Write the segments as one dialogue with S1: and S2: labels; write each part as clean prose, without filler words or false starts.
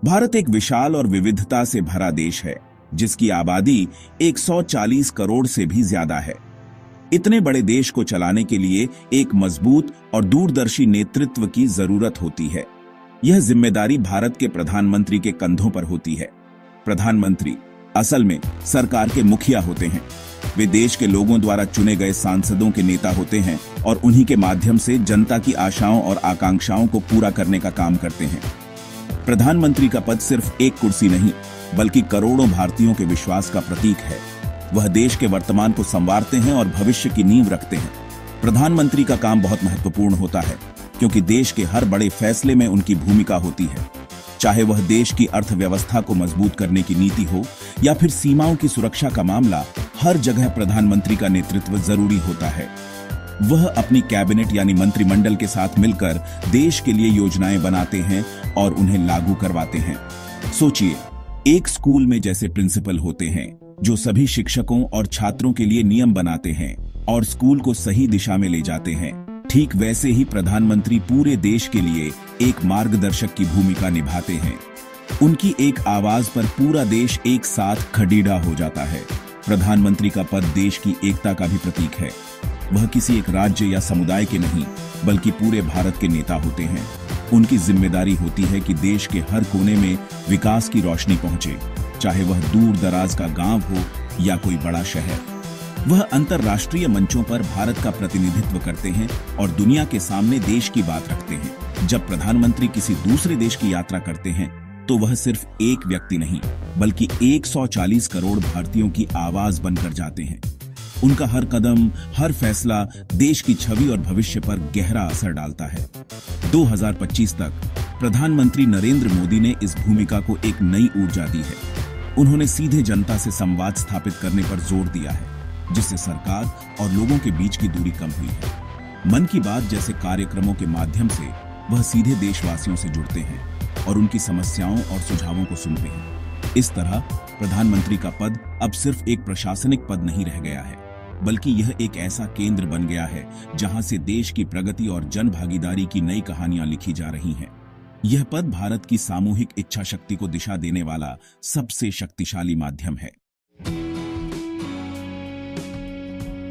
S1: भारत एक विशाल और विविधता से भरा देश है, जिसकी आबादी 140 करोड़ से भी ज्यादा है। इतने बड़े देश को चलाने के लिए एक मजबूत और दूरदर्शी नेतृत्व की जरूरत होती है। यह जिम्मेदारी भारत के प्रधानमंत्री के कंधों पर होती है। प्रधानमंत्री असल में सरकार के मुखिया होते हैं। वे देश के लोगों द्वारा चुने गए सांसदों के नेता होते हैं और उन्हीं के माध्यम से जनता की आशाओं और आकांक्षाओं को पूरा करने का काम करते हैं। प्रधानमंत्री का पद सिर्फ एक कुर्सी नहीं, बल्कि करोड़ों भारतीयों के विश्वास का प्रतीक है। वह देश के वर्तमान को संवारते हैं और भविष्य की नींव रखते हैं। प्रधानमंत्री का काम बहुत महत्वपूर्ण होता है, क्योंकि देश के हर बड़े फैसले में उनकी भूमिका होती है। चाहे वह देश की अर्थव्यवस्था को मजबूत करने की नीति हो या फिर सीमाओं की सुरक्षा का मामला, हर जगह प्रधानमंत्री का नेतृत्व जरूरी होता है। वह अपनी कैबिनेट यानी मंत्रिमंडल के साथ मिलकर देश के लिए योजनाएं बनाते हैं और उन्हें लागू करवाते हैं। सोचिए, एक स्कूल में जैसे प्रिंसिपल होते हैं जो सभी शिक्षकों और छात्रों के लिए नियम बनाते हैं और स्कूल को सही दिशा में ले जाते हैं, ठीक वैसे ही प्रधानमंत्री पूरे देश के लिए एक मार्गदर्शक की भूमिका निभाते हैं। उनकी एक आवाज पर पूरा देश एक साथ खड़ीड़ा हो जाता है। प्रधानमंत्री का पद देश की एकता का भी प्रतीक है। वह किसी एक राज्य या समुदाय के नहीं, बल्कि पूरे भारत के नेता होते हैं। उनकी जिम्मेदारी होती है कि देश के हर कोने में विकास की रोशनी पहुंचे, चाहे वह दूर दराज का गांव हो या कोई बड़ा शहर। वह अंतर्राष्ट्रीय मंचों पर भारत का प्रतिनिधित्व करते हैं और दुनिया के सामने देश की बात रखते हैं। जब प्रधानमंत्री किसी दूसरे देश की यात्रा करते हैं, तो वह सिर्फ एक व्यक्ति नहीं, बल्कि 140 करोड़ भारतीयों की आवाज बनकर जाते हैं। उनका हर कदम, हर फैसला देश की छवि और भविष्य पर गहरा असर डालता है। 2025 तक प्रधानमंत्री नरेंद्र मोदी ने इस भूमिका को एक नई ऊर्जा दी है। उन्होंने सीधे जनता से संवाद स्थापित करने पर जोर दिया है, जिससे सरकार और लोगों के बीच की दूरी कम हुई है। मन की बात जैसे कार्यक्रमों के माध्यम से वह सीधे देशवासियों से जुड़ते हैं और उनकी समस्याओं और सुझावों को सुनते हैं। इस तरह प्रधानमंत्री का पद अब सिर्फ एक प्रशासनिक पद नहीं रह गया है, बल्कि यह एक ऐसा केंद्र बन गया है जहां से देश की प्रगति और जन भागीदारी की नई कहानियां लिखी जा रही हैं। यह पद भारत की सामूहिक इच्छा शक्ति को दिशा देने वाला सबसे शक्तिशाली माध्यम है।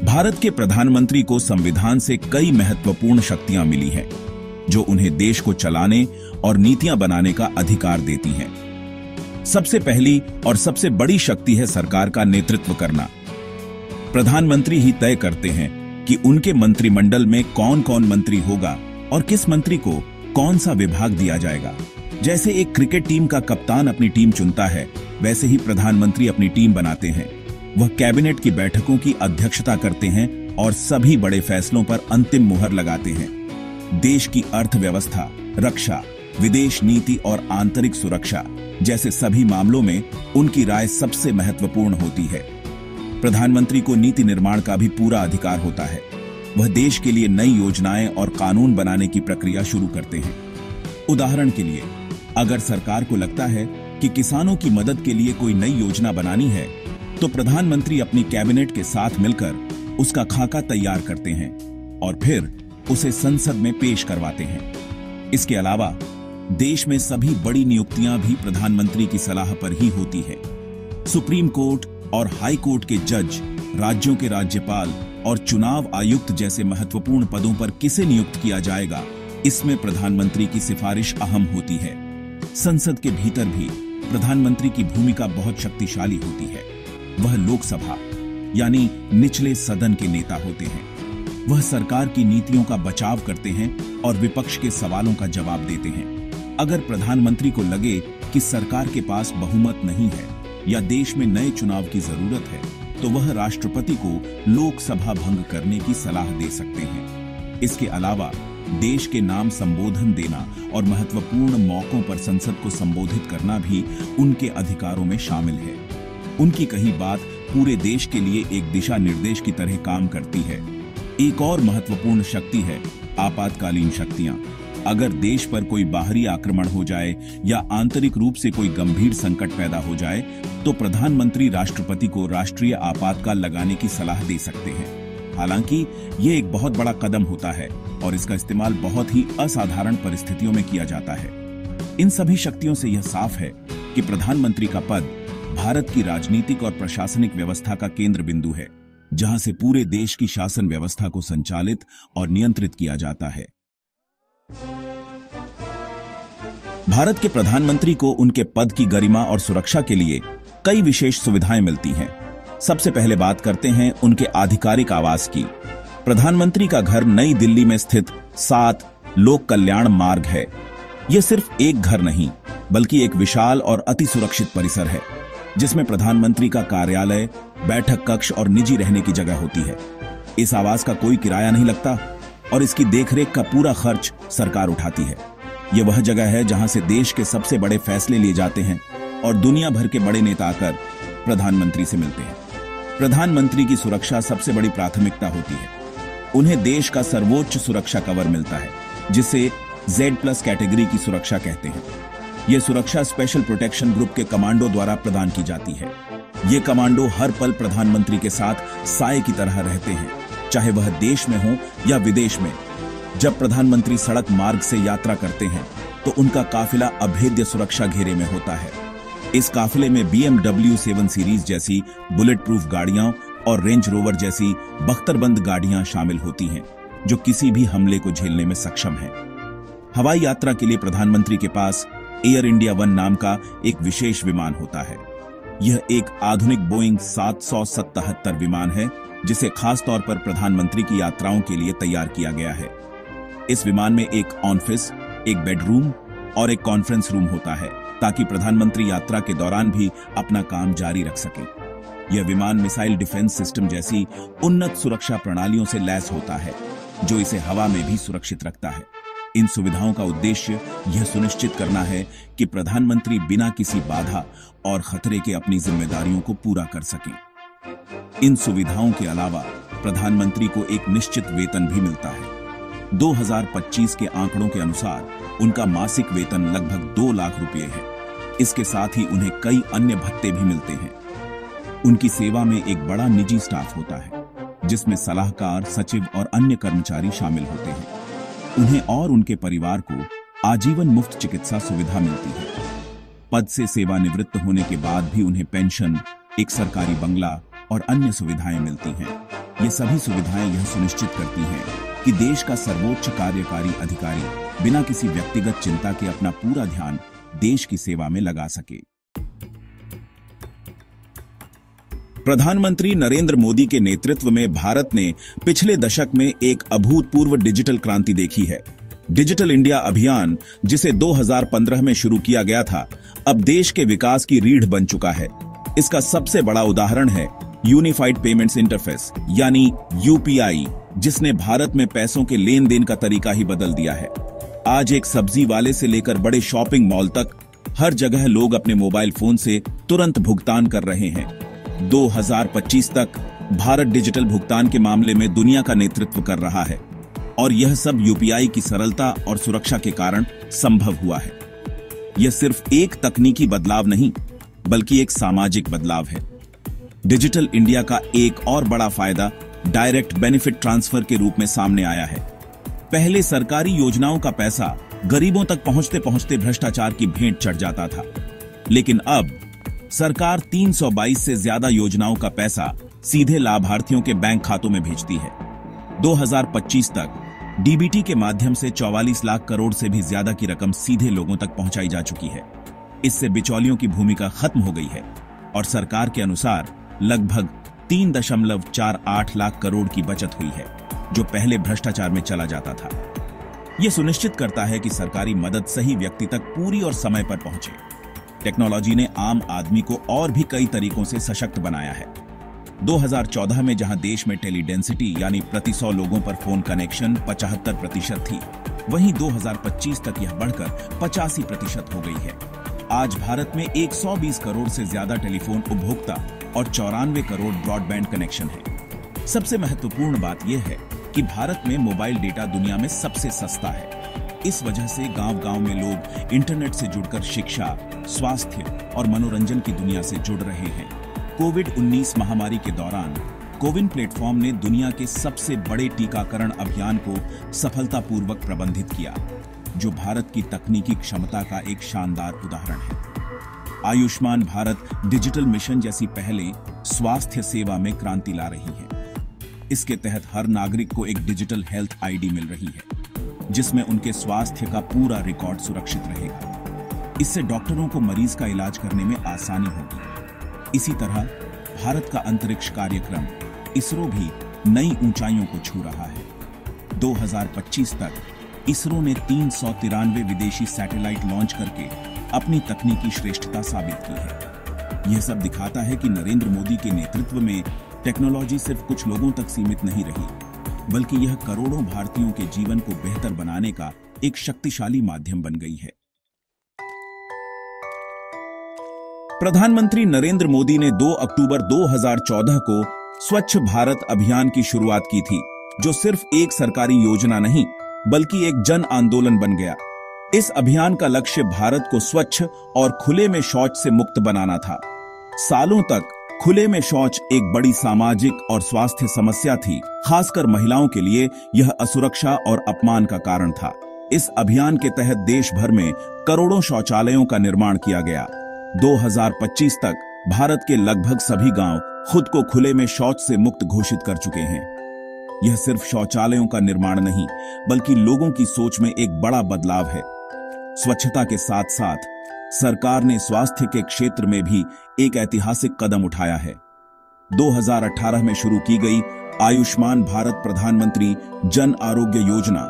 S1: भारत के प्रधानमंत्री को संविधान से कई महत्वपूर्ण शक्तियां मिली हैं, जो उन्हें देश को चलाने और नीतियां बनाने का अधिकार देती हैं। सबसे पहली और सबसे बड़ी शक्ति है सरकार का नेतृत्व करना। प्रधानमंत्री ही तय करते हैं कि उनके मंत्रिमंडल में कौन कौन मंत्री होगा और किस मंत्री को कौन सा विभाग दिया जाएगा। जैसे एक क्रिकेट टीम का कप्तान अपनी टीम चुनता है, वैसे ही प्रधानमंत्री अपनी टीम बनाते हैं। वह कैबिनेट की बैठकों की अध्यक्षता करते हैं और सभी बड़े फैसलों पर अंतिम मुहर लगाते हैं। देश की अर्थव्यवस्था, रक्षा, विदेश नीति और आंतरिक सुरक्षा जैसे सभी मामलों में उनकी राय सबसे महत्वपूर्ण होती है। प्रधानमंत्री को नीति निर्माण का भी पूरा अधिकार होता है। वह देश के लिए नई योजनाएं और कानून बनाने की प्रक्रिया शुरू करते हैं। उदाहरण के लिए, अगर सरकार को लगता है कि किसानों की मदद के लिए कोई नई योजना बनानी है, तो प्रधानमंत्री अपनी कैबिनेट के साथ मिलकर उसका खाका तैयार करते हैं और फिर उसे संसद में पेश करवाते हैं। इसके अलावा देश में सभी बड़ी नियुक्तियां भी प्रधानमंत्री की सलाह पर ही होती है। सुप्रीम कोर्ट और हाई कोर्ट के जज, राज्यों के राज्यपाल और चुनाव आयुक्त जैसे महत्वपूर्ण पदों पर किसे नियुक्त किया जाएगा, इसमें प्रधानमंत्री की सिफारिश अहम होती है। संसद के भीतर भी प्रधानमंत्री की भूमिका बहुत शक्तिशाली होती है। वह लोकसभा यानी निचले सदन के नेता होते हैं। वह सरकार की नीतियों का बचाव करते हैं और विपक्ष के सवालों का जवाब देते हैं। अगर प्रधानमंत्री को लगे कि सरकार के पास बहुमत नहीं है या देश में नए चुनाव की जरूरत है, तो वह राष्ट्रपति को लोकसभा भंग करने की सलाह दे सकते हैं। इसके अलावा देश के नाम संबोधन देना और महत्वपूर्ण मौकों पर संसद को संबोधित करना भी उनके अधिकारों में शामिल है। उनकी कही बात पूरे देश के लिए एक दिशा निर्देश की तरह काम करती है। एक और महत्वपूर्ण शक्ति है आपातकालीन शक्तियां। अगर देश पर कोई बाहरी आक्रमण हो जाए या आंतरिक रूप से कोई गंभीर संकट पैदा हो जाए, तो प्रधानमंत्री राष्ट्रपति को राष्ट्रीय आपातकाल लगाने की सलाह दे सकते हैं। हालांकि ये एक बहुत बड़ा कदम होता है और इसका इस्तेमाल बहुत ही असाधारण परिस्थितियों में किया जाता है। इन सभी शक्तियों से यह साफ है कि प्रधानमंत्री का पद भारत की राजनीतिक और प्रशासनिक व्यवस्था का केंद्र बिंदु है, जहां से पूरे देश की शासन व्यवस्था को संचालित और नियंत्रित किया जाता है। भारत के प्रधानमंत्री को उनके पद की गरिमा और सुरक्षा के लिए कई विशेष सुविधाएं मिलती हैं। सबसे पहले बात करते हैं उनके आधिकारिक आवास की। प्रधानमंत्री का घर नई दिल्ली में स्थित 7 लोक कल्याण मार्ग है। यह सिर्फ एक घर नहीं, बल्कि एक विशाल और अति सुरक्षित परिसर है, जिसमें प्रधानमंत्री का कार्यालय, बैठक कक्ष और निजी रहने की जगह होती है। इस आवास का कोई किराया नहीं लगता और इसकी देखरेख का पूरा खर्च सरकार उठाती है। यह वह जगह है जहां से देश के सबसे बड़े फैसले लिए जाते हैं और दुनिया भर के बड़े नेता आकर प्रधानमंत्री से मिलते हैं। प्रधानमंत्री की सुरक्षा सबसे बड़ी प्राथमिकता होती है। उन्हें देश का सर्वोच्च सुरक्षा कवर मिलता है, जिसे Z+ कैटेगरी की सुरक्षा कहते हैं। यह सुरक्षा स्पेशल प्रोटेक्शन ग्रुप के कमांडो द्वारा प्रदान की जाती है। ये कमांडो हर पल प्रधानमंत्री के साथ साए की तरह रहते हैं, चाहे वह देश में हो या विदेश में। जब प्रधानमंत्री सड़क मार्ग से यात्रा करते हैं तो उनका काफिला अभेद्य सुरक्षा घेरे में होता है। इस काफिले में BMW 7 सीरीज जैसी बुलेट प्रूफ गाड़ियां और रेंज रोवर जैसी बख्तरबंद गाड़ियां शामिल होती हैं, जो किसी भी हमले को झेलने में सक्षम हैं। हवाई यात्रा के लिए प्रधानमंत्री के पास एयर इंडिया 1 नाम का एक विशेष विमान होता है। यह एक आधुनिक बोइंग 777 विमान है, जिसे खास तौर पर प्रधानमंत्री की यात्राओं के लिए तैयार किया गया है। इस विमान में एक ऑफिस, एक बेडरूम और एक कॉन्फ्रेंस रूम होता है, ताकि प्रधानमंत्री यात्रा के दौरान भी अपना काम जारी रख सके। यह विमान मिसाइल डिफेंस सिस्टम जैसी उन्नत सुरक्षा प्रणालियों से लैस होता है, जो इसे हवा में भी सुरक्षित रखता है। इन सुविधाओं का उद्देश्य यह सुनिश्चित करना है कि प्रधानमंत्री बिना किसी बाधा और खतरे के अपनी जिम्मेदारियों को पूरा कर सकें। इन सुविधाओं के अलावा प्रधानमंत्री को एक निश्चित वेतन भी मिलता है। 2025 के आंकड़ों के अनुसार उनका मासिक वेतन लगभग 2 लाख रुपए है। इसके साथ ही उन्हें कई अन्य भत्ते भी मिलते हैं। उनकी सेवा में एक बड़ा निजी स्टाफ होता है, जिसमें सलाहकार, सचिव और अन्य कर्मचारी शामिल होते हैं। उन्हें और उनके परिवार को आजीवन मुफ्त चिकित्सा सुविधा मिलती है। पद से सेवानिवृत्त होने के बाद भी उन्हें पेंशन, एक सरकारी बंगला और अन्य सुविधाएं मिलती हैं। ये सभी सुविधाएं यह सुनिश्चित करती हैं कि देश का सर्वोच्च कार्यकारी अधिकारी बिना किसी व्यक्तिगत चिंता के अपना पूरा ध्यान देश की सेवा में लगा सके। प्रधानमंत्री नरेंद्र मोदी के नेतृत्व में भारत ने पिछले दशक में एक अभूतपूर्व डिजिटल क्रांति देखी है। डिजिटल इंडिया अभियान, जिसे 2015 में शुरू किया गया था, अब देश के विकास की रीढ़ बन चुका है। इसका सबसे बड़ा उदाहरण है यूनिफाइड पेमेंट्स इंटरफेस यानी UPI, जिसने भारत में पैसों के लेन देन का तरीका ही बदल दिया है। आज एक सब्जी वाले से लेकर बड़े शॉपिंग मॉल तक हर जगह लोग अपने मोबाइल फोन से तुरंत भुगतान कर रहे हैं। 2025 तक भारत डिजिटल भुगतान के मामले में दुनिया का नेतृत्व कर रहा है और यह सब UPI की सरलता और सुरक्षा के कारण संभव हुआ है। यह सिर्फ एक तकनीकी बदलाव नहीं, बल्कि एक सामाजिक बदलाव है। डिजिटल इंडिया का एक और बड़ा फायदा डायरेक्ट बेनिफिट ट्रांसफर के रूप में सामने आया है। पहले सरकारी योजनाओं का पैसा गरीबों तक पहुंचते पहुंचते भ्रष्टाचार की भेंट चढ़ जाता था, लेकिन अब सरकार 322 से ज्यादा योजनाओं का पैसा सीधे लाभार्थियों के बैंक खातों में भेजती है। 2025 तक DBT के माध्यम से 44 लाख करोड़ से भी ज्यादा की रकम सीधे लोगों तक पहुंचाई जा चुकी है। इससे बिचौलियों की भूमिका खत्म हो गई है और सरकार के अनुसार लगभग 3.48 लाख करोड़ की बचत हुई है, जो पहले भ्रष्टाचार में चला जाता था। यह सुनिश्चित करता है कि सरकारी मदद सही व्यक्ति तक पूरी और समय पर पहुंचे। टेक्नोलॉजी ने आम आदमी को और भी कई तरीकों से सशक्त बनाया है। 2014 में जहां देश में टेली डेंसिटी यानी प्रति 100 लोगों पर फोन कनेक्शन 75% थी, वहीं 2025 तक यह बढ़कर 85% हो गई है। आज भारत में 120 करोड़ से ज्यादा टेलीफोन उपभोक्ता और 94 करोड़ ब्रॉडबैंड कनेक्शन है। सबसे महत्वपूर्ण बात यह है कि भारत में मोबाइल डेटा दुनिया में सबसे सस्ता है। इस वजह से गांव-गांव में लोग इंटरनेट से जुड़कर शिक्षा, स्वास्थ्य और मनोरंजन की दुनिया से जुड़ रहे हैं। कोविड-19 महामारी के दौरान कोविन प्लेटफॉर्म ने दुनिया के सबसे बड़े टीकाकरण अभियान को सफलतापूर्वक प्रबंधित किया। जो भारत की तकनीकी क्षमता का एक शानदार उदाहरण है। आयुष्मान भारत डिजिटल मिशन जैसी पहलें स्वास्थ्य सेवा में क्रांति ला रही हैं। इसके तहत हर नागरिक को एक डिजिटल हेल्थ आईडी मिल रही है, जिसमें उनके स्वास्थ्य का पूरा रिकॉर्ड सुरक्षित रहेगा। इससे डॉक्टरों को मरीज का इलाज करने में आसानी होगी। इसी तरह भारत का अंतरिक्ष कार्यक्रम इसरो भी नई ऊंचाइयों को छू रहा है। 2025 तक इसरो ने 393 विदेशी सैटेलाइट लॉन्च करके अपनी तकनीकी श्रेष्ठता साबित की है। यह सब दिखाता है कि नरेंद्र मोदी के नेतृत्व में टेक्नोलॉजी सिर्फ कुछ लोगों तक सीमित नहीं रही, बल्कि यह करोड़ों भारतीयों के जीवन को बेहतर बनाने का एक शक्तिशाली माध्यम बन गई है। प्रधानमंत्री नरेंद्र मोदी ने 2 अक्टूबर 2014 को स्वच्छ भारत अभियान की शुरुआत की थी, जो सिर्फ एक सरकारी योजना नहीं बल्कि एक जन आंदोलन बन गया। इस अभियान का लक्ष्य भारत को स्वच्छ और खुले में शौच से मुक्त बनाना था। सालों तक खुले में शौच एक बड़ी सामाजिक और स्वास्थ्य समस्या थी। खासकर महिलाओं के लिए यह असुरक्षा और अपमान का कारण था। इस अभियान के तहत देश भर में करोड़ों शौचालयों का निर्माण किया गया। 2025 तक भारत के लगभग सभी गांव खुद को खुले में शौच से मुक्त घोषित कर चुके हैं। यह सिर्फ शौचालयों का निर्माण नहीं, बल्कि लोगों की सोच में एक बड़ा बदलाव है। स्वच्छता के साथ साथ सरकार ने स्वास्थ्य के क्षेत्र में भी एक ऐतिहासिक कदम उठाया है। 2018 में शुरू की गई आयुष्मान भारत प्रधानमंत्री जन आरोग्य योजना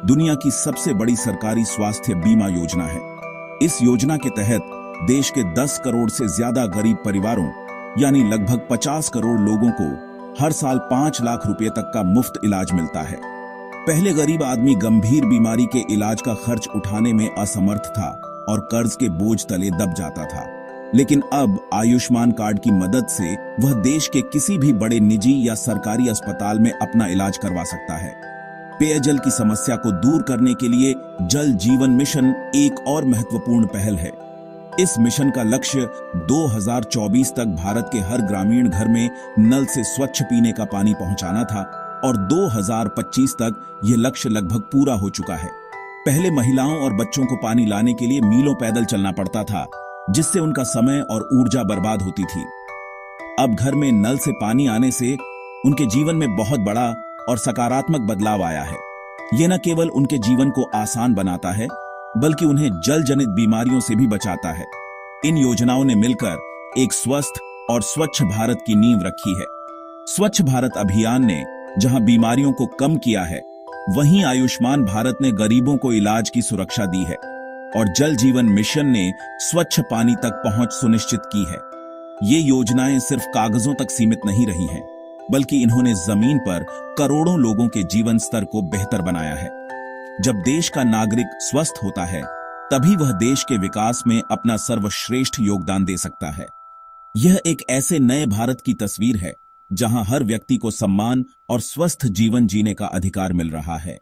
S1: दुनिया की सबसे बड़ी सरकारी स्वास्थ्य बीमा योजना है। इस योजना के तहत देश के 10 करोड़ से ज्यादा गरीब परिवारों यानी लगभग 50 करोड़ लोगों को हर साल 5 लाख रुपए तक का मुफ्त इलाज मिलता है। पहले गरीब आदमी गंभीर बीमारी के इलाज का खर्च उठाने में असमर्थ था और कर्ज के बोझ तले दब जाता था, लेकिन अब आयुष्मान कार्ड की मदद से वह देश के किसी भी बड़े निजी या सरकारी अस्पताल में अपना इलाज करवा सकता है। पेयजल की समस्या को दूर करने के लिए जल जीवन मिशन एक और महत्वपूर्ण पहल है। इस मिशन का लक्ष्य 2024 तक भारत के हर ग्रामीण घर में नल से स्वच्छ पीने का पानी पहुंचाना था और 2025 तक यह लक्ष्य लगभग पूरा हो चुका है। पहले महिलाओं और बच्चों को पानी लाने के लिए मीलों पैदल चलना पड़ता था, जिससे उनका समय और ऊर्जा बर्बाद होती थी। अब घर में नल से पानी आने से उनके जीवन में बहुत बड़ा और सकारात्मक बदलाव आया है। यह न केवल उनके जीवन को आसान बनाता है, बल्कि उन्हें जल जनित बीमारियों से भी बचाता है। इन योजनाओं ने मिलकर एक स्वस्थ और स्वच्छ भारत की नींव रखी है। स्वच्छ भारत अभियान ने जहां बीमारियों को कम किया है, वहीं आयुष्मान भारत ने गरीबों को इलाज की सुरक्षा दी है और जल जीवन मिशन ने स्वच्छ पानी तक पहुंच सुनिश्चित की है। ये योजनाएं सिर्फ कागजों तक सीमित नहीं रही हैं, बल्कि इन्होंने जमीन पर करोड़ों लोगों के जीवन स्तर को बेहतर बनाया है। जब देश का नागरिक स्वस्थ होता है, तभी वह देश के विकास में अपना सर्वश्रेष्ठ योगदान दे सकता है। यह एक ऐसे नए भारत की तस्वीर है जहां हर व्यक्ति को सम्मान और स्वस्थ जीवन जीने का अधिकार मिल रहा है।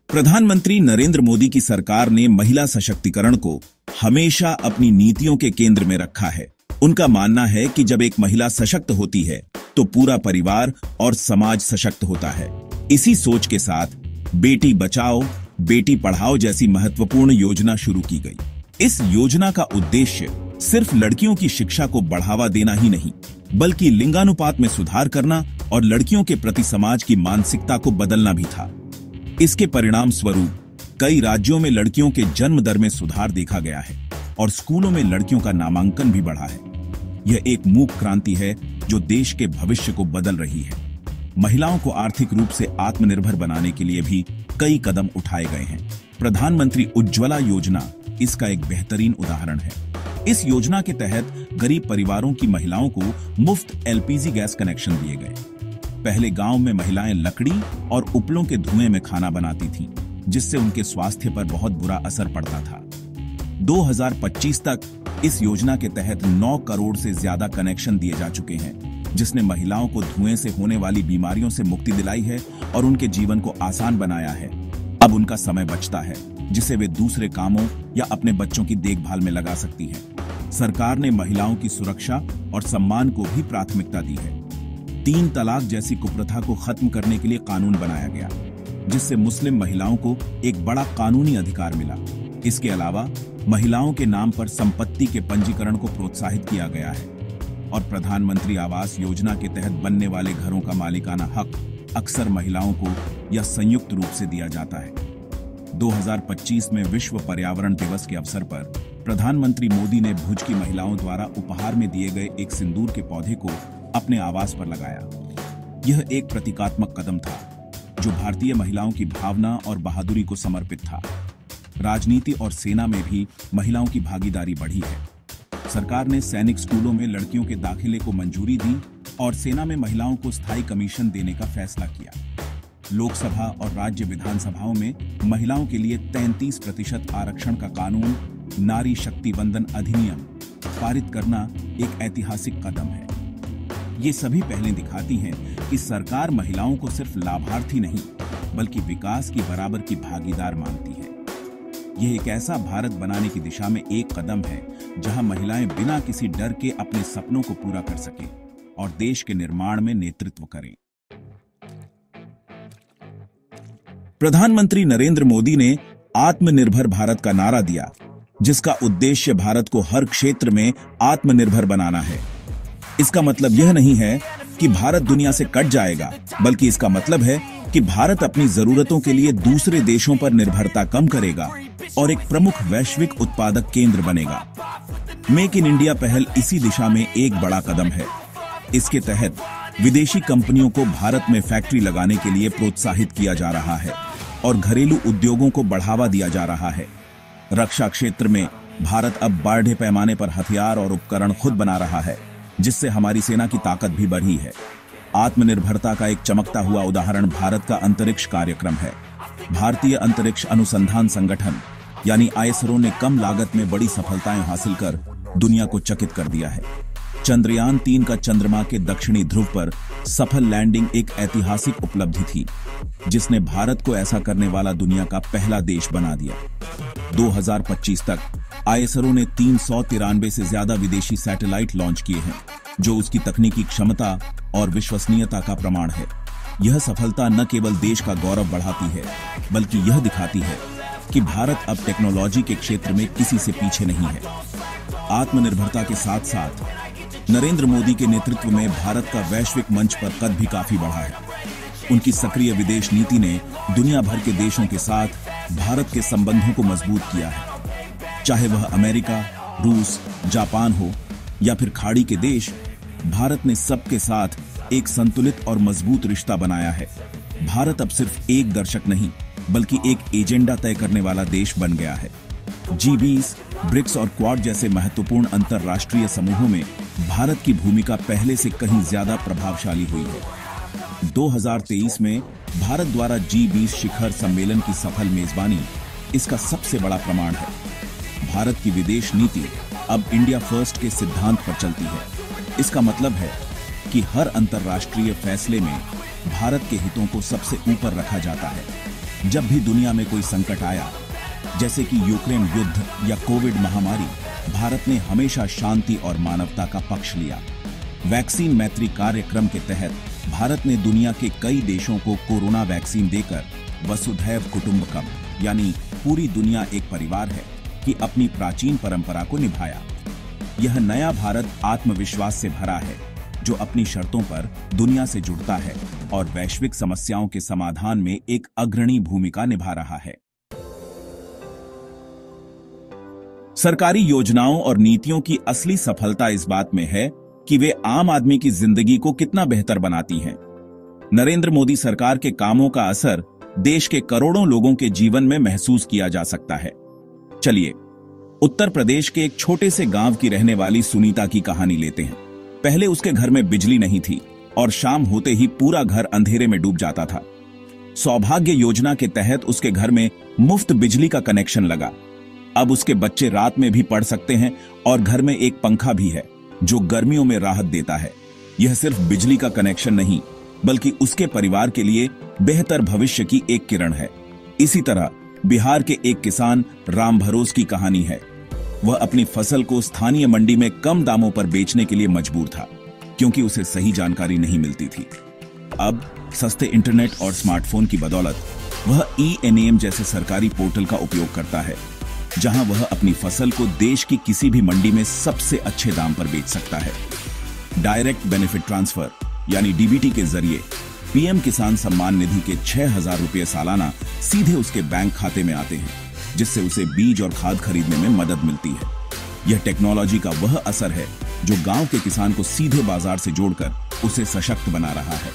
S1: प्रधानमंत्री नरेंद्र मोदी की सरकार ने महिला सशक्तिकरण को हमेशा अपनी नीतियों के केंद्र में रखा है। उनका मानना है कि जब एक महिला सशक्त होती है, तो पूरा परिवार और समाज सशक्त होता है। इसी सोच के साथ बेटी बचाओ, बेटी पढ़ाओ जैसी महत्वपूर्ण योजना शुरू की गई। इस योजना का उद्देश्य सिर्फ लड़कियों की शिक्षा को बढ़ावा देना ही नहीं, बल्कि लिंगानुपात में सुधार करना और लड़कियों के प्रति समाज की मानसिकता को बदलना भी था। इसके परिणाम स्वरूप कई राज्यों में लड़कियों के जन्म दर में सुधार देखा गया है और स्कूलों में लड़कियों का नामांकन भी बढ़ा है। यह एक मूक क्रांति है जो देश के भविष्य को बदल रही है। महिलाओं को आर्थिक रूप से आत्मनिर्भर बनाने के लिए भी कई कदम उठाए गए हैं। प्रधानमंत्री उज्ज्वला योजना इसका एक बेहतरीन उदाहरण है। इस योजना के तहत गरीब परिवारों की महिलाओं को मुफ्त एलपीजी गैस कनेक्शन दिए गए। पहले गांव में महिलाएं लकड़ी और उपलों के धुएं में खाना बनाती थीं, जिससे उनके स्वास्थ्य पर बहुत बुरा असर पड़ता था। 2025 तक इस योजना के तहत 9 करोड़ से ज्यादा कनेक्शन दिए जा चुके हैं, जिसने महिलाओं को धुएं से होने वाली बीमारियों से मुक्ति दिलाई है और उनके जीवन को आसान बनाया है। अब उनका समय बचता है, जिसे वे दूसरे कामों या अपने बच्चों की देखभाल में लगा सकती हैं। सरकार ने महिलाओं की सुरक्षा और सम्मान को भी प्राथमिकता दी है। 3 तलाक जैसी कुप्रथा को खत्म करने के लिए कानून बनाया गया। जिससे मुस्लिम महिलाओं को एक बड़ा कानूनी अधिकार मिला। इसके अलावा महिलाओं के नाम पर संपत्ति के पंजीकरण को प्रोत्साहित किया गया है और प्रधानमंत्री आवास योजना के तहत बनने वाले घरों का मालिकाना हक अक्सर महिलाओं को या संयुक्त रूप से दिया जाता है। 2025 में विश्व पर्यावरण दिवस के अवसर पर प्रधानमंत्री मोदी ने भुज की महिलाओं द्वारा उपहार में दिए गए एक सिंदूर के पौधे को अपने आवास पर लगाया। यह एक प्रतीकात्मक कदम था जो भारतीय महिलाओं की भावना और बहादुरी को समर्पित था। राजनीति और सेना में भी महिलाओं की भागीदारी बढ़ी है। सरकार ने सैनिक स्कूलों में लड़कियों के दाखिले को मंजूरी दी और सेना में महिलाओं को स्थायी कमीशन देने का फैसला किया। लोकसभा और राज्य विधानसभाओं में महिलाओं के लिए 33% आरक्षण का कानून, नारी शक्ति वंदन अधिनियम पारित करना एक ऐतिहासिक कदम है। ये सभी पहलें दिखाती हैं कि सरकार महिलाओं को सिर्फ लाभार्थी नहीं बल्कि विकास की बराबर की भागीदार मानती है। यह एक ऐसा भारत बनाने की दिशा में एक कदम है जहां महिलाएं बिना किसी डर के अपने सपनों को पूरा कर सकें और देश के निर्माण में नेतृत्व करें। प्रधानमंत्री नरेंद्र मोदी ने आत्मनिर्भर भारत का नारा दिया, जिसका उद्देश्य भारत को हर क्षेत्र में आत्मनिर्भर बनाना है। इसका मतलब यह नहीं है कि भारत दुनिया से कट जाएगा, बल्कि इसका मतलब है कि भारत अपनी जरूरतों के लिए दूसरे देशों पर निर्भरता कम करेगा और एक प्रमुख वैश्विक उत्पादक केंद्र बनेगा। मेक इन इंडिया पहल इसी दिशा में एक बड़ा कदम है। इसके तहत विदेशी कंपनियों को भारत में फैक्ट्री लगाने के लिए प्रोत्साहित किया जा रहा है और घरेलू उद्योगों को बढ़ावा दिया जा रहा है। रक्षा क्षेत्र में भारत अब बड़े पैमाने पर हथियार और उपकरण खुद बना रहा है, जिससे हमारी सेना की ताकत भी बढ़ी है। आत्मनिर्भरता का एक चमकता हुआ उदाहरण भारत का अंतरिक्ष कार्यक्रम है। भारतीय अंतरिक्ष अनुसंधान संगठन यानी आईएसआरओ ने कम लागत में बड़ी सफलताएं हासिल कर दुनिया को चकित कर दिया है। चंद्रयान 3 का चंद्रमा के दक्षिणी ध्रुव पर सफल लैंडिंग एक ऐतिहासिक उपलब्धि थी, जिसने भारत को ऐसा करने वाला दुनिया का पहला देश बना दिया। 2025 तक आईएसआरओ ने 393 से ज्यादा विदेशी सैटेलाइट लॉन्च किए हैं, जो उसकी तकनीकी क्षमता और विश्वसनीयता का प्रमाण है। यह सफलता न केवल देश का गौरव बढ़ाती है, बल्कि यह दिखाती है कि भारत अब टेक्नोलॉजी के क्षेत्र में किसी से पीछे नहीं है। आत्मनिर्भरता के साथ साथ नरेंद्र मोदी के नेतृत्व में भारत का वैश्विक मंच पर कद भी काफी बढ़ा है। उनकी सक्रिय विदेश नीति ने दुनिया भर के देशों के साथ भारत के संबंधों को मजबूत किया है। चाहे वह अमेरिका, रूस, जापान हो या फिर खाड़ी के देश, भारत ने सबके साथ एक संतुलित और मजबूत रिश्ता बनाया है। भारत अब सिर्फ एक दर्शक नहीं, बल्कि एक एजेंडा तय करने वाला देश बन गया है। G20, ब्रिक्स और क्वाड जैसे महत्वपूर्ण अंतरराष्ट्रीय समूहों में भारत की भूमिका पहले से कहीं ज्यादा प्रभावशाली हुई है। 2023 में भारत द्वारा G20 शिखर सम्मेलन की सफल मेजबानी इसका सबसे बड़ा प्रमाण है। भारत की विदेश नीति अब इंडिया फर्स्ट के सिद्धांत पर चलती है। इसका मतलब है कि हर अंतरराष्ट्रीय फैसले में भारत के हितों को सबसे ऊपर रखा जाता है। जब भी दुनिया में कोई संकट आया, जैसे कि यूक्रेन युद्ध या कोविड महामारी, भारत ने हमेशा शांति और मानवता का पक्ष लिया। वैक्सीन मैत्री कार्यक्रम के तहत भारत ने दुनिया के कई देशों को कोरोना वैक्सीन देकर वसुधैव कुटुंबकम यानी पूरी दुनिया एक परिवार है कि अपनी प्राचीन परंपरा को निभाया। यह नया भारत आत्मविश्वास से भरा है, जो अपनी शर्तों पर दुनिया से जुड़ता है और वैश्विक समस्याओं के समाधान में एक अग्रणी भूमिका निभा रहा है। सरकारी योजनाओं और नीतियों की असली सफलता इस बात में है कि वे आम आदमी की जिंदगी को कितना बेहतर बनाती हैं। नरेंद्र मोदी सरकार के कामों का असर देश के करोड़ों लोगों के जीवन में महसूस किया जा सकता है। चलिए, उत्तर प्रदेश के एक छोटे से गांव की रहने वाली सुनीता की कहानी लेते हैं। पहले उसके घर में बिजली नहीं थी और शाम होते ही पूरा घर अंधेरे में डूब जाता था। सौभाग्य योजना के तहत उसके घर में मुफ्त बिजली का कनेक्शन लगा। अब उसके बच्चे रात में भी पढ़ सकते हैं और घर में एक पंखा भी है जो गर्मियों में राहत देता है। यह सिर्फ बिजली का कनेक्शन नहीं, बल्कि उसके परिवार के लिए बेहतर भविष्य की एक किरण है। इसी तरह बिहार के एक किसान राम भरोस की कहानी है। वह अपनी फसल को स्थानीय मंडी में कम दामों पर बेचने के लिए मजबूर था, क्योंकि उसे सही जानकारी नहीं मिलती थी। अब सस्ते इंटरनेट और स्मार्टफोन की बदौलत वह ई-एनेम जैसे सरकारी पोर्टल का उपयोग करता है, जहां वह अपनी फसल को देश की किसी भी मंडी में सबसे अच्छे दाम पर बेच सकता है। डायरेक्ट बेनिफिट ट्रांसफर यानी डीबीटी के जरिए पीएम किसान सम्मान निधि के 6,000 रुपये सालाना सीधे उसके बैंक खाते में आते हैं, जिससे उसे बीज और खाद खरीदने में मदद मिलती है। यह टेक्नोलॉजी का वह असर है जो गांव के किसान को सीधे बाजार से जोड़कर उसे सशक्त बना रहा है।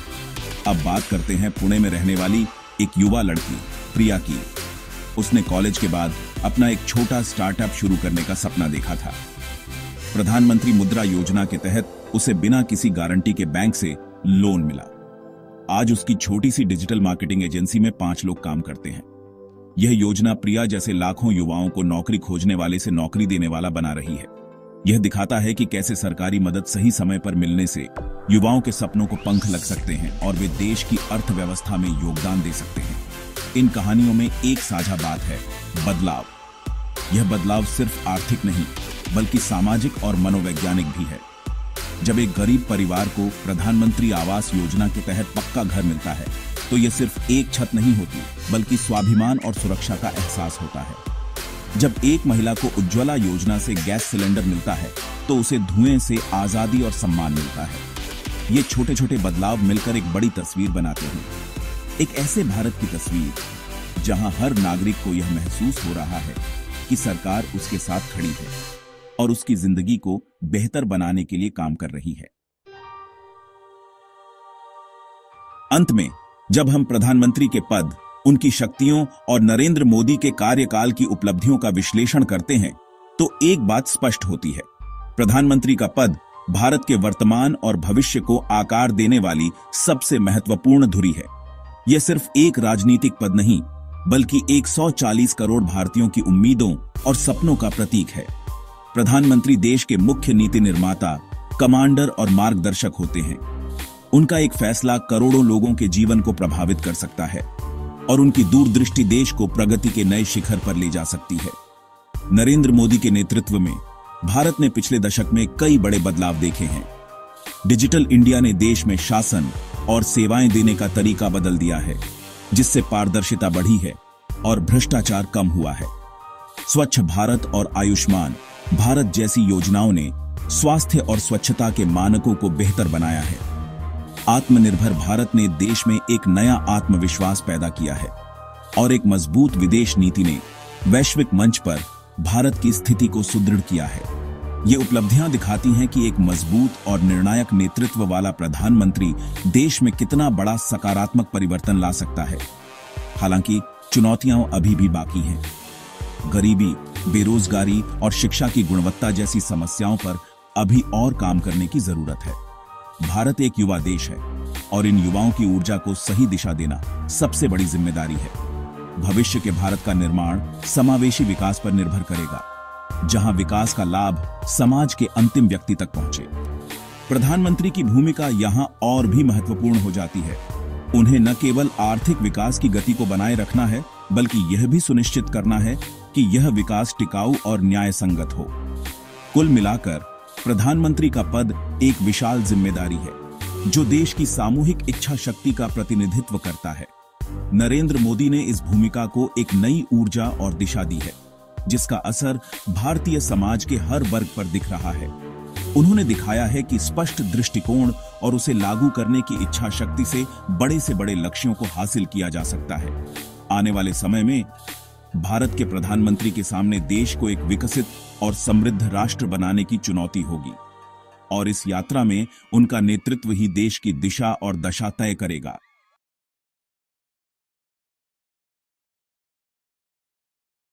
S1: अब बात करते हैं पुणे में रहने वाली एक युवा लड़की प्रिया की। उसने कॉलेज के बाद अपना एक छोटा स्टार्टअप शुरू करने का सपना देखा था। प्रधानमंत्री मुद्रा योजना के तहत उसे बिना किसी गारंटी के बैंक से लोन मिला। आज उसकी छोटी सी डिजिटल मार्केटिंग एजेंसी में 5 लोग काम करते हैं। यह योजना प्रिया जैसे लाखों युवाओं को नौकरी खोजने वाले से नौकरी देने वाला बना रही है। यह दिखाता है कि कैसे सरकारी मदद सही समय पर मिलने से युवाओं के सपनों को पंख लग सकते हैं और वे देश की अर्थव्यवस्था में योगदान दे सकते हैं। इन कहानियों में एक साझा बात है, बदलाव। यह बदलाव सिर्फ आर्थिक नहीं बल्कि सामाजिक और मनोवैज्ञानिक भी है। जब एक गरीब परिवार को प्रधानमंत्री आवास योजना के तहत पक्का घर मिलता है तो यह सिर्फ एक छत नहीं होती बल्कि स्वाभिमान और सुरक्षा का एहसास होता है। जब एक महिला को उज्ज्वला योजना से गैस सिलेंडर मिलता है तो उसे धुएं से आजादी और सम्मान मिलता है। ये छोटे छोटे बदलाव मिलकर एक बड़ी तस्वीर बनाते हैं, एक ऐसे भारत की तस्वीर जहां हर नागरिक को यह महसूस हो रहा है कि सरकार उसके साथ खड़ी है और उसकी जिंदगी को बेहतर बनाने के लिए काम कर रही है। अंत में जब हम प्रधानमंत्री के पद, उनकी शक्तियों और नरेंद्र मोदी के कार्यकाल की उपलब्धियों का विश्लेषण करते हैं तो एक बात स्पष्ट होती है, प्रधानमंत्री का पद भारत के वर्तमान और भविष्य को आकार देने वाली सबसे महत्वपूर्ण धुरी है। यह सिर्फ एक राजनीतिक पद नहीं बल्कि 140 करोड़ भारतीयों की उम्मीदों और सपनों का प्रतीक है। प्रधानमंत्री देश के मुख्य नीति निर्माता, कमांडर और मार्गदर्शक होते हैं। उनका एक फैसला करोड़ों लोगों के जीवन को प्रभावित कर सकता है और उनकी दूरदृष्टि देश को प्रगति के नए शिखर पर ले जा सकती है। नरेंद्र मोदी के नेतृत्व में भारत ने पिछले दशक में कई बड़े बदलाव देखे हैं। डिजिटल इंडिया ने देश में शासन और सेवाएं देने का तरीका बदल दिया है, जिससे पारदर्शिता बढ़ी है और भ्रष्टाचार कम हुआ है। स्वच्छ भारत और आयुष्मान भारत जैसी योजनाओं ने स्वास्थ्य और स्वच्छता के मानकों को बेहतर बनाया है। आत्मनिर्भर भारत ने देश में एक नया आत्मविश्वास पैदा किया है और एक मजबूत विदेश नीति ने वैश्विक मंच पर भारत की स्थिति को सुदृढ़ किया है। ये उपलब्धियां दिखाती हैं कि एक मजबूत और निर्णायक नेतृत्व वाला प्रधानमंत्री देश में कितना बड़ा सकारात्मक परिवर्तन ला सकता है। हालांकि चुनौतियां अभी भी बाकी हैं। गरीबी, बेरोजगारी और शिक्षा की गुणवत्ता जैसी समस्याओं पर अभी और काम करने की जरूरत है। भारत एक युवा देश है और इन युवाओं की ऊर्जा को सही दिशा देना सबसे बड़ी जिम्मेदारी है। भविष्य के भारत का निर्माण समावेशी विकास पर निर्भर करेगा, जहां विकास का लाभ समाज के अंतिम व्यक्ति तक पहुंचे। प्रधानमंत्री की भूमिका यहां और भी महत्वपूर्ण हो जाती है। उन्हें न केवल आर्थिक विकास की गति को बनाए रखना है बल्कि यह भी सुनिश्चित करना है कि यह विकास टिकाऊ और न्याय संगत हो। कुल मिलाकर प्रधानमंत्री का पद एक विशाल जिम्मेदारी है जो देश की सामूहिक इच्छा शक्ति का प्रतिनिधित्व करता है। नरेंद्र मोदी ने इस भूमिका को एक नई ऊर्जा और दिशा दी है, जिसका असर भारतीय समाज के हर वर्ग पर दिख रहा है। उन्होंने दिखाया है कि स्पष्ट दृष्टिकोण और उसे लागू करने की इच्छा शक्ति से बड़े लक्ष्यों को हासिल किया जा सकता है। आने वाले समय में भारत के प्रधानमंत्री के सामने देश को एक विकसित और समृद्ध राष्ट्र बनाने की चुनौती होगी और इस यात्रा में उनका नेतृत्व ही देश की दिशा और दशा तय करेगा।